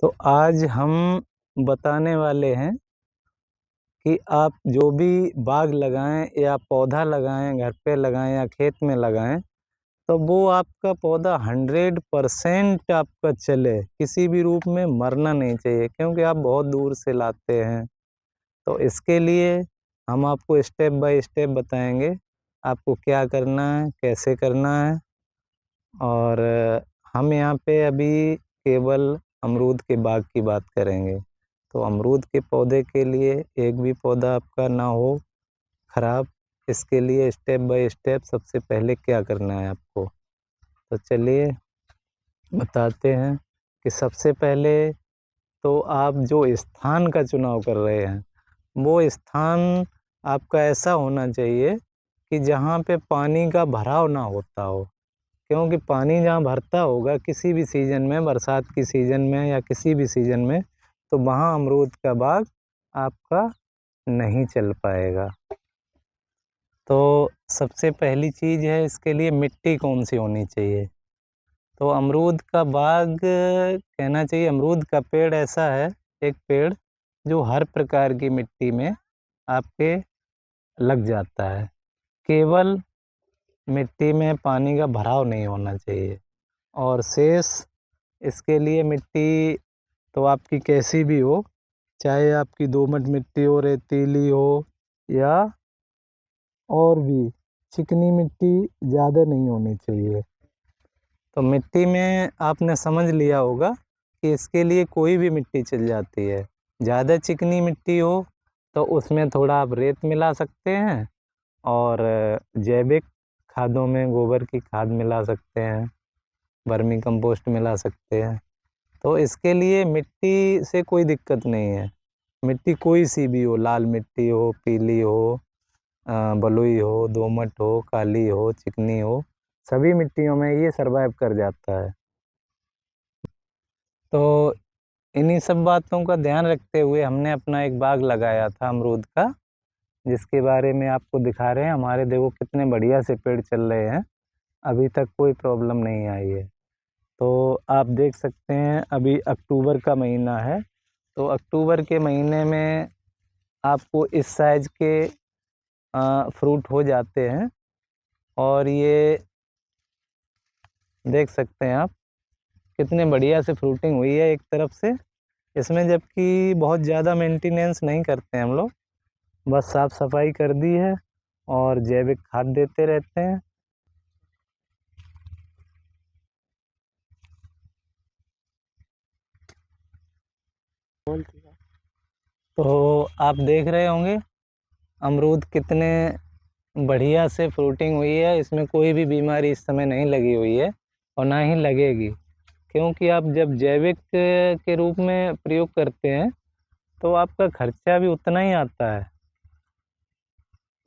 तो आज हम बताने वाले हैं कि आप जो भी बाग लगाएँ या पौधा लगाएँ, घर पे लगाएँ या खेत में लगाएँ, तो वो आपका पौधा 100% आपका चले, किसी भी रूप में मरना नहीं चाहिए क्योंकि आप बहुत दूर से लाते हैं। तो इसके लिए हम आपको स्टेप बाय स्टेप बताएँगे, आपको क्या करना है, कैसे करना है। और हम यहाँ पे अभी केवल अमरूद के बाग की बात करेंगे। तो अमरूद के पौधे के लिए एक भी पौधा आपका ना हो खराब, इसके लिए स्टेप बाय स्टेप सबसे पहले क्या करना है आपको। तो चलिए बताते हैं कि सबसे पहले तो आप जो स्थान का चुनाव कर रहे हैं, वो स्थान आपका ऐसा होना चाहिए कि जहाँ पे पानी का भराव ना होता हो। क्योंकि पानी जहाँ भरता होगा किसी भी सीज़न में, बरसात की सीज़न में या किसी भी सीज़न में, तो वहाँ अमरूद का बाग आपका नहीं चल पाएगा। तो सबसे पहली चीज़ है इसके लिए मिट्टी कौन-सी होनी चाहिए। तो अमरूद का बाग कहना चाहिए अमरूद का पेड़ ऐसा है, एक पेड़ जो हर प्रकार की मिट्टी में आपके लग जाता है। केवल मिट्टी में पानी का भराव नहीं होना चाहिए और शेष इसके लिए मिट्टी तो आपकी कैसी भी हो, चाहे आपकी दोमट मिट्टी हो, रेतीली हो या और भी चिकनी मिट्टी ज़्यादा नहीं होनी चाहिए। तो मिट्टी में आपने समझ लिया होगा कि इसके लिए कोई भी मिट्टी चल जाती है। ज़्यादा चिकनी मिट्टी हो तो उसमें थोड़ा आप रेत मिला सकते हैं और जैविक खादों में गोबर की खाद मिला सकते हैं, वर्मी कंपोस्ट मिला सकते हैं। तो इसके लिए मिट्टी से कोई दिक्कत नहीं है। मिट्टी कोई-सी भी हो, लाल मिट्टी हो, पीली हो, बलुई हो, दोमट हो, काली हो, चिकनी हो, सभी मिट्टियों में ये सर्वाइव कर जाता है। तो इन्हीं सब बातों का ध्यान रखते हुए हमने अपना एक बाग लगाया था अमरूद का, जिसके बारे में आपको दिखा रहे हैं। हमारे देखो कितने बढ़िया से पेड़ चल रहे हैं, अभी तक कोई प्रॉब्लम नहीं आई है। तो आप देख सकते हैं अभी अक्टूबर का महीना है, तो अक्टूबर के महीने में आपको इस साइज़ के फ्रूट हो जाते हैं और ये देख सकते हैं आप कितने बढ़िया से फ्रूटिंग हुई है एक तरफ से। इसमें जबकि बहुत ज़्यादा मेंटेनेंस नहीं करते हैं हम लोग, बस साफ-सफाई कर दी है और जैविक खाद देते रहते हैं। तो आप देख रहे होंगे अमरूद कितने बढ़िया से फ्रूटिंग हुई है, इसमें कोई भी बीमारी इस समय नहीं लगी हुई है और ना ही लगेगी। क्योंकि आप जब जैविक के रूप में प्रयोग करते हैं, तो आपका खर्चा भी उतना ही आता है।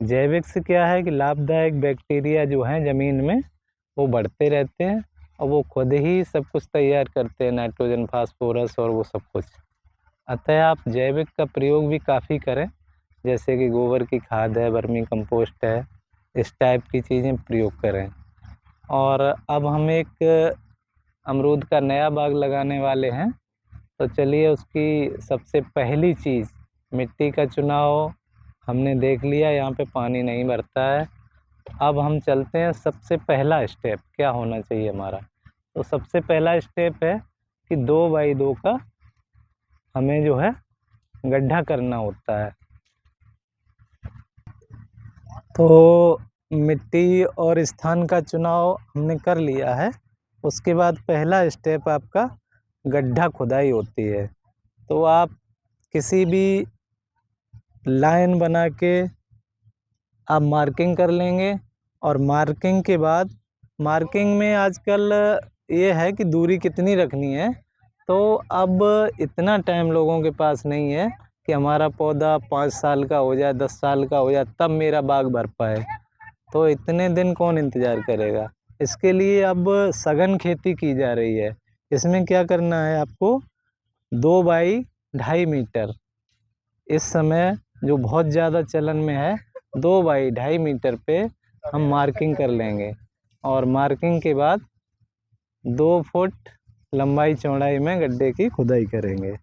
जैविक से क्या है कि लाभदायक बैक्टीरिया जो हैं ज़मीन में, वो बढ़ते रहते हैं और वो खुद ही सब कुछ तैयार करते हैं, नाइट्रोजन, फास्फोरस और वो सब कुछ। अतः आप जैविक का प्रयोग भी काफ़ी करें, जैसे कि गोबर की खाद है, वर्मी कंपोस्ट है, इस टाइप की चीज़ें प्रयोग करें। और अब हम एक अमरूद का नया बाग लगाने वाले हैं, तो चलिए उसकी सबसे पहली चीज़ मिट्टी का चुनाव हमने देख लिया, यहाँ पे पानी नहीं भरता है। अब हम चलते हैं सबसे पहला स्टेप क्या होना चाहिए हमारा। तो सबसे पहला स्टेप है कि 2 बाई 2 का हमें जो है गड्ढा करना होता है। तो मिट्टी और स्थान का चुनाव हमने कर लिया है, उसके बाद पहला स्टेप आपका गड्ढा खुदाई होती है। तो आप किसी भी लाइन बना के आप मार्किंग कर लेंगे और मार्किंग के बाद मार्किंग में आजकल ये है कि दूरी कितनी रखनी है। तो अब इतना टाइम लोगों के पास नहीं है कि हमारा पौधा 5 साल का हो जाए, 10 साल का हो जाए तब मेरा बाग भर पाए। तो इतने दिन कौन इंतज़ार करेगा? इसके लिए अब सघन खेती की जा रही है। इसमें क्या करना है आपको 2 बाई ढाई मीटर इस समय जो बहुत ज़्यादा चलन में है, 2 बाई ढाई मीटर पे हम मार्किंग कर लेंगे और मार्किंग के बाद 2 फुट लंबाई चौड़ाई में गड्ढे की खुदाई करेंगे।